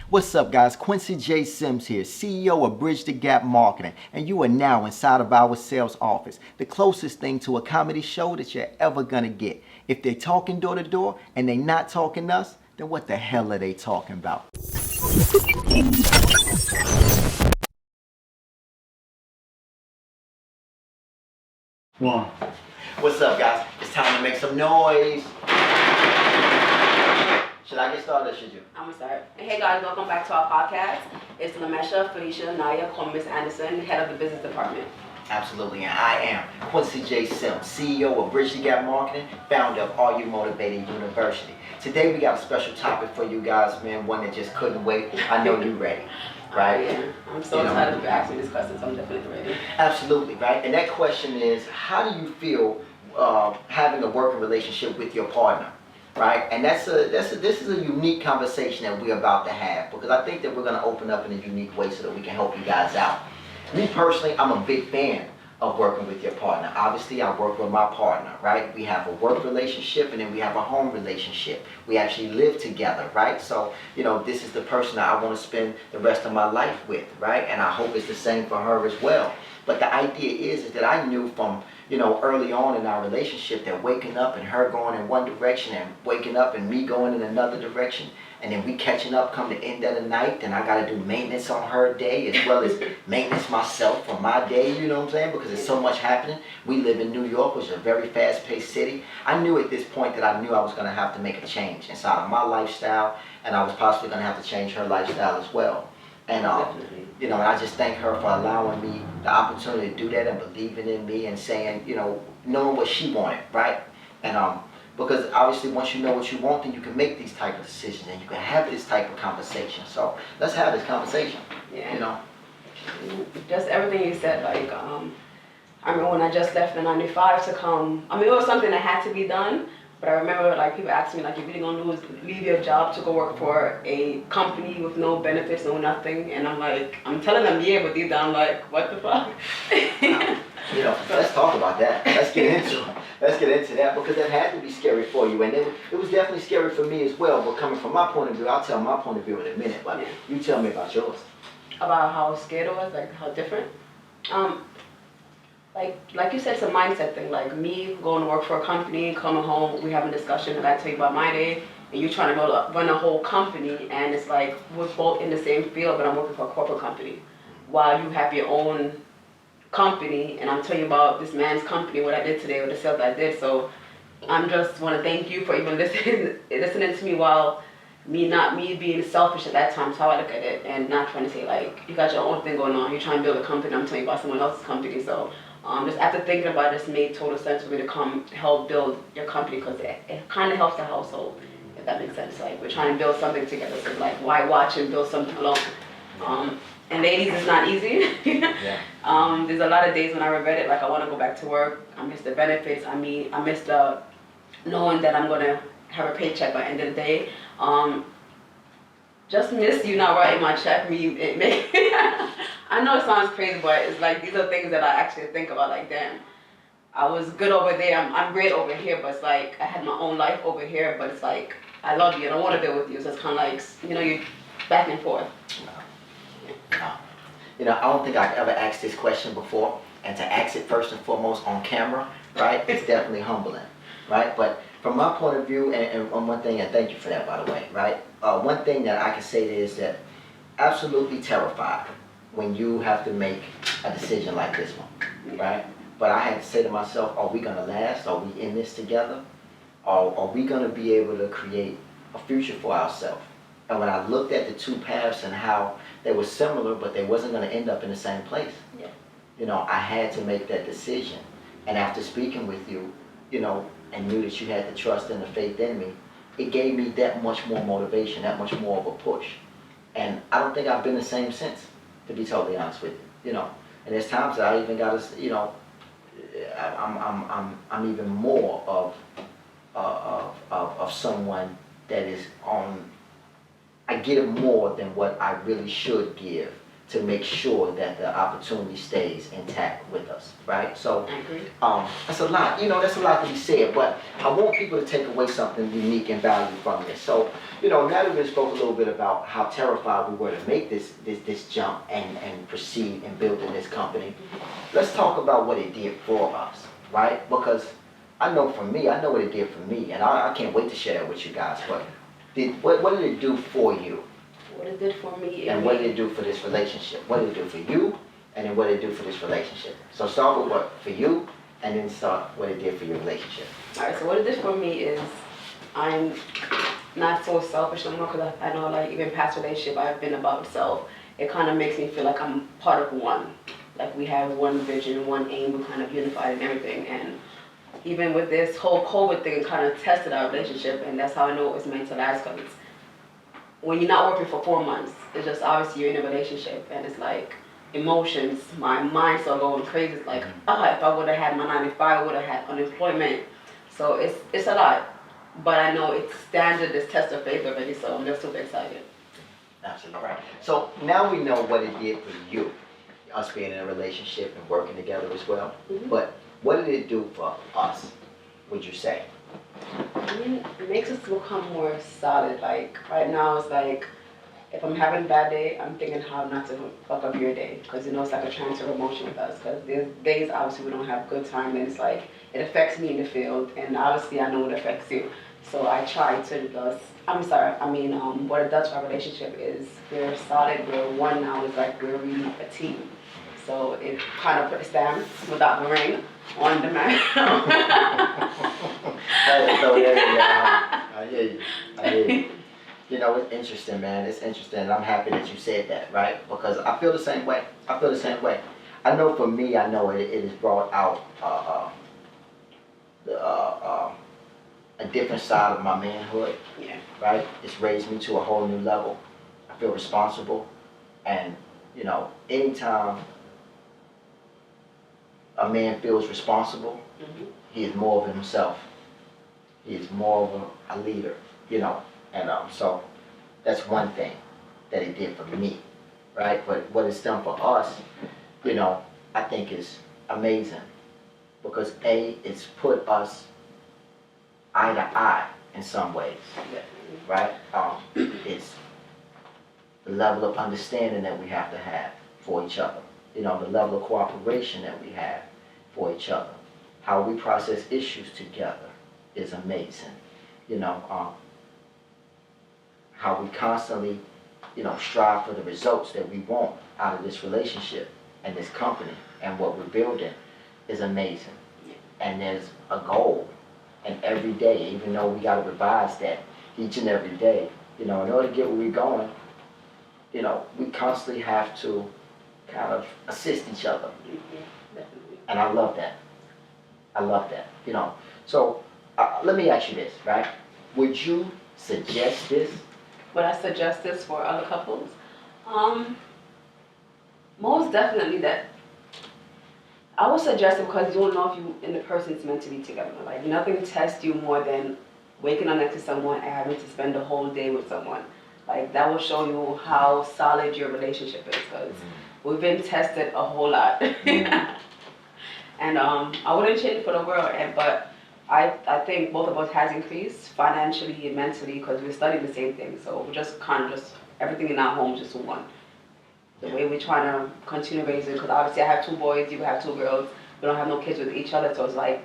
What's up, guys? Quincy J. Sims here, CEO of Bridge the Gap Marketing, and you are now inside of our sales office, the closest thing to a comedy show that you're ever gonna get. If they're talking door to door and they're not talking us, then what the hell are they talking about? One. What's up, guys? It's time to make some noise. Should I get started or should you? I'm gonna start. Hey guys, welcome back to our podcast. It's Lamesha, Felicia, Naya, Miss Anderson, head of the business department. Absolutely, and I am Quincy J. Sims, CEO of Bridge the Gap Marketing, founder of Are You Motivated University. Today we got a special topic for you guys, man, one that just couldn't wait. I know you're ready, right? Yeah, I'm so excited to ask me this question, so I'm definitely ready. Absolutely, right? And that question is, how do you feel having a working relationship with your partner? Right, and this is a unique conversation that we're about to have, because I think that we're going to open up in a unique way so that we can help you guys out. Me personally, I'm a big fan of working with your partner. Obviously, I work with my partner, right? We have a work relationship and then we have a home relationship. We actually live together, right? So, this is the person that I want to spend the rest of my life with, right? And I hope it's the same for her as well. But the idea is that I knew from, early on in our relationship that waking up and her going in one direction and waking up and me going in another direction, and then we catching up come the end of the night, then I got to do maintenance on her day as well as maintenance myself for my day, you know what I'm saying? Because there's so much happening. We live in New York, which is a very fast-paced city. I knew at this point that I knew I was going to have to make a change inside of my lifestyle, and I was possibly going to have to change her lifestyle as well. And and I just thank her for allowing me the opportunity to do that and believing in me and saying, knowing what she wanted, right? And because obviously once you know what you want, then you can make these type of decisions and you can have this type of conversation. So let's have this conversation. Yeah. Just everything you said, like I remember when I just left the 95 to come. I mean, it was something that had to be done. But I remember people asking me, you're really gonna leave your job to go work for a company with no benefits, no nothing? And I'm telling them, yeah, but deep down, I'm like, what the fuck? Let's talk about that. Let's get into that, because that had to be scary for you, and it was definitely scary for me as well. But coming from my point of view, I'll tell my point of view in a minute. But you tell me about yours. About how scared it was, how different. Like you said, it's a mindset thing. Like me going to work for a company, coming home, we having a discussion, and I tell you about my day, and you trying to run a whole company, and it's like we're both in the same field, but I'm working for a corporate company, while you have your own company, and I'm telling you about this man's company, what I did today, with the sales I did. So I'm just want to thank you for even listening to me, while me being selfish at that time. That's how I look at it, and not trying to say you got your own thing going on, you're trying to build a company, I'm telling you about someone else's company. So just after thinking about it, it made total sense for me to come help build your company, because it kind of helps the household, if that makes sense. We're trying to build something together, so why watch and build something alone? And ladies, it's not easy. There's a lot of days when I regret it, I want to go back to work. I miss the benefits. I miss the knowing that I'm going to have a paycheck by the end of the day. Just miss you not writing my check. I know it sounds crazy, but it's these are things that I actually think about. Damn, I was good over there. I'm great over here, but it's I had my own life over here. But it's I love you. I don't want to deal with you. So it's kind of you're back and forth. I don't think I've ever asked this question before, and to ask it first and foremost on camera, right? It's definitely humbling, right? But from my point of view, and one thing, and thank you for that, by the way, right? One thing that I can say is that absolutely terrified when you have to make a decision like this one, right? But I had to say to myself, are we gonna last? Are we in this together? Or are we gonna be able to create a future for ourselves? And when I looked at the two paths and how they were similar, but they wasn't gonna end up in the same place, I had to make that decision. And after speaking with you, and knew that you had the trust and the faith in me, it gave me that much more motivation, that much more of a push. And I don't think I've been the same since, to be totally honest with you. And there's times that I even got to, I'm even more of someone that is on. I give more than what I really should give to make sure that the opportunity stays intact with us, right? So, I agree. that's a lot. That's a lot to be said. But I want people to take away something unique and valuable from this. So, now that we spoke a little bit about how terrified we were to make this jump and proceed and build in this company, let's talk about what it did for us, right? Because I know for me, I know what it did for me, and I can't wait to share that with you guys. But what did it do for you? What it did for me, And what did it do for this relationship? What did it do for you? And then what did it do for this relationship? So start with what for you, and then start what it did for your relationship. All right, so what it did for me is I'm not so selfish anymore because I know, like, even past relationship, I've been about self. It kind of makes me feel like I'm part of one. Like, we have one vision, one aim, we're kind of unified and everything. And even with this whole COVID thing, it kind of tested our relationship, and that's how I know it was meant to last. Because when you're not working for 4 months, it's just obviously you're in a relationship, and it's like emotions, my mind started going crazy. It's like, if I would have had my 9 to 5, I would have had unemployment. So it's a lot, but I know it's standard this test of faith already, so I'm just super excited. Absolutely right. So now we know what it did for you, us being in a relationship and working together as well. Mm-hmm. But what did it do for us, would you say? I mean, it makes us become more solid. Like, right now, it's like, if I'm having a bad day, I'm thinking how not to fuck up your day. Because, it's like a transfer of emotion with us. Because there's days, obviously, we don't have good time, and it's like, it affects me in the field, and obviously, I know it affects you. So I try to just, what it does for our relationship is we're solid, we're one now, it's like we're really a team. So it kind of put a stamp without the ring on the man. I hear you. I hear you. It's interesting, man. It's interesting. I'm happy that you said that, right? Because I feel the same way. I know for me, I know it has brought out a different side of my manhood, Yeah. right? It's raised me to a whole new level. I feel responsible. And, anytime a man feels responsible, Mm-hmm. he is more of himself. He is more of a leader, and so that's one thing that it did for me, right? But what it's done for us, I think is amazing because it's put us eye to eye in some ways, right? It's the level of understanding that we have to have for each other, the level of cooperation that we have for each other, how we process issues together is amazing, how we constantly, strive for the results that we want out of this relationship and this company and what we're building is amazing. And there's a goal, and every day, even though we got to revise that each and every day, in order to get where we're going, we constantly have to kind of assist each other. Definitely. And I love that. So let me ask you this, right? Would you suggest this? Would I suggest this for other couples? Most definitely that. I would suggest it because you don't know if you and the person's meant to be together. Like, nothing tests you more than waking up next to someone and having to spend the whole day with someone. Like, that will show you how solid your relationship is because we've been tested a whole lot. And I wouldn't change it for the world, but I think both of us has increased financially and mentally because we're studying the same thing. So we're just kind of everything in our home just one. The way we're trying to continue raising, because obviously I have 2 boys, you have 2 girls. We don't have no kids with each other, so it's like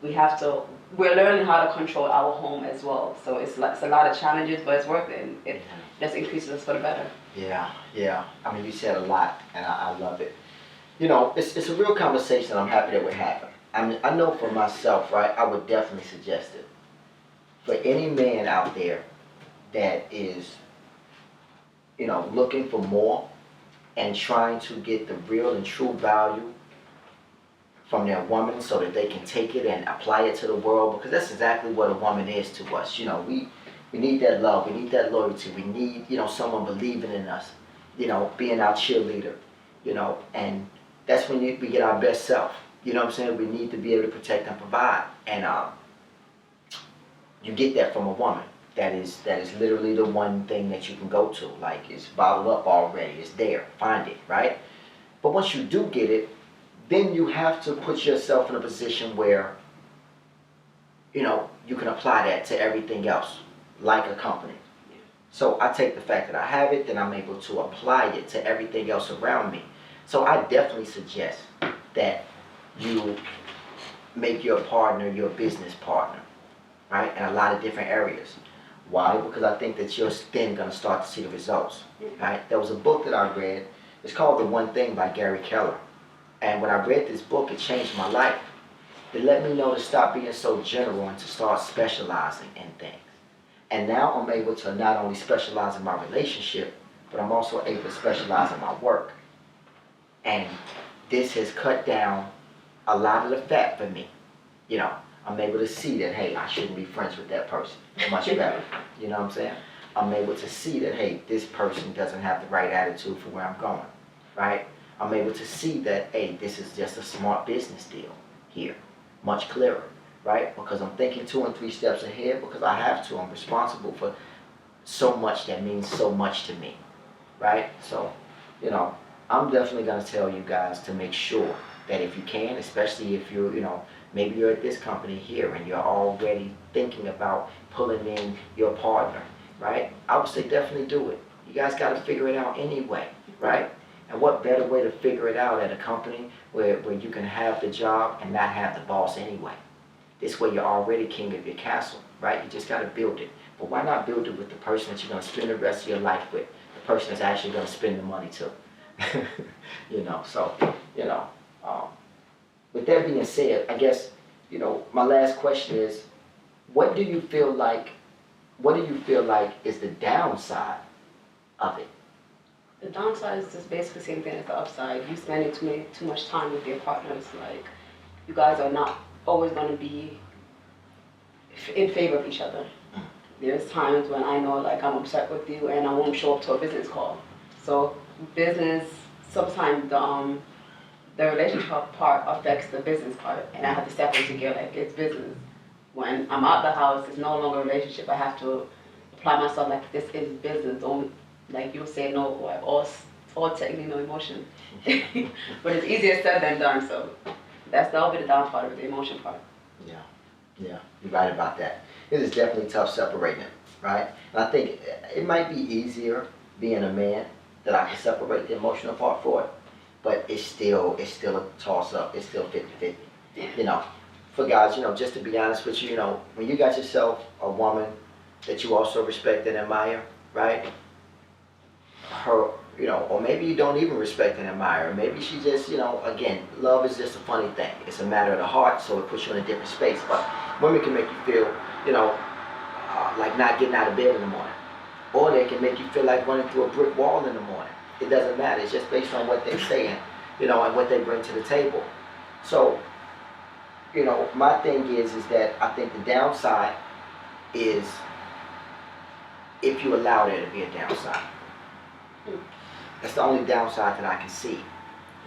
we're learning how to control our home as well. So it's a lot of challenges, but it's worth it. It just increases us for the better. Yeah. I mean, you said a lot, and I love it. It's a real conversation. I'm happy that we're having. I mean, I know for myself, right, I would definitely suggest it. For any man out there that is, looking for more and trying to get the real and true value from their woman so that they can take it and apply it to the world, because that's exactly what a woman is to us. We need that love, we need that loyalty, we need, someone believing in us, being our cheerleader, and that's when we get our best self. You know what I'm saying? We need to be able to protect and provide. And you get that from a woman. that is literally the one thing that you can go to. Like, it's bottled up already. It's there. Find it, right? But once you do get it, then you have to put yourself in a position where, you can apply that to everything else, like a company. So I take the fact that I have it, then I'm able to apply it to everything else around me. So I definitely suggest that you make your partner your business partner, right? In a lot of different areas. Why? Because I think that you're then going to start to see the results, right? There was a book that I read. It's called The One Thing by Gary Keller. And when I read this book, it changed my life. It let me know to stop being so general and to start specializing in things. And now I'm able to not only specialize in my relationship, but I'm also able to specialize in my work. And this has cut down a lot of the fat for me. I'm able to see that, hey, I shouldn't be friends with that person. Much better. You know what I'm saying? I'm able to see that, hey, this person doesn't have the right attitude for where I'm going, right? I'm able to see that, hey, this is just a smart business deal here. Much clearer, right? Because I'm thinking 2 and 3 steps ahead because I have to. I'm responsible for so much that means so much to me, right? So, I'm definitely going to tell you guys to make sure that if you can, especially if you're, maybe you're at this company here and you're already thinking about pulling in your partner, right? I would say definitely do it. You guys got to figure it out anyway, right? And what better way to figure it out at a company where you can have the job and not have the boss anyway? This way you're already king of your castle, right? You just got to build it. But why not build it with the person that you're going to spend the rest of your life with? The person that's actually going to spend the money to. With that being said, I guess, my last question is, what do you feel like is the downside of it? The downside is just basically the same thing as the upside. You spending too much time with your partners. Like, you guys are not always going to be in favor of each other. There's times when I know, like, I'm upset with you and I won't show up to a business call. So business, sometimes the relationship part affects the business part, and I have to separate together. Like, it's business. When I'm out the house, it's no longer a relationship. I have to apply myself like this is business. Don't, like you say, no, like all technically no emotion. But it's easier said than done. So that'll be the down part of it, the emotion part. Yeah, you're right about that. It is definitely tough separating it, right? And I think it might be easier being a man that I can separate the emotional part for it, but it's still a toss up. It's still 50-50. Yeah. For guys, just to be honest with you, when you got yourself a woman that you also respect and admire, right? Her, or maybe you don't even respect and admire her. Maybe she just, again, love is just a funny thing. It's a matter of the heart, so it puts you in a different space. But women can make you feel, like not getting out of bed in the morning. Or they can make you feel like running through a brick wall in the morning. It doesn't matter. It's just based on what they're saying, and what they bring to the table. So, my thing is that I think the downside is if you allow there to be a downside. That's the only downside that I can see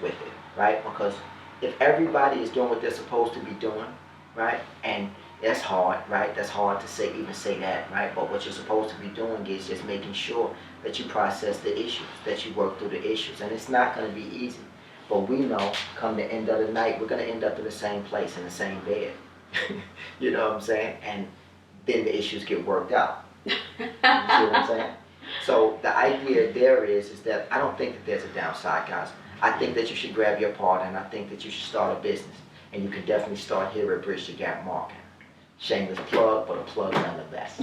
with it, right? Because if everybody is doing what they're supposed to be doing, right? And that's hard, right? That's hard to even say that, right? But what you're supposed to be doing is just making sure that you process the issues, that you work through the issues. And it's not going to be easy. But we know, come the end of the night, we're going to end up in the same place, in the same bed. You know what I'm saying? And then the issues get worked out. You see what I'm saying? So the idea there is that I don't think that there's a downside, guys. I think that you should grab your partner, and I think that you should start a business. And you can definitely start here at Bridge the Gap Marketing. Shameless plug, but a plug nonetheless.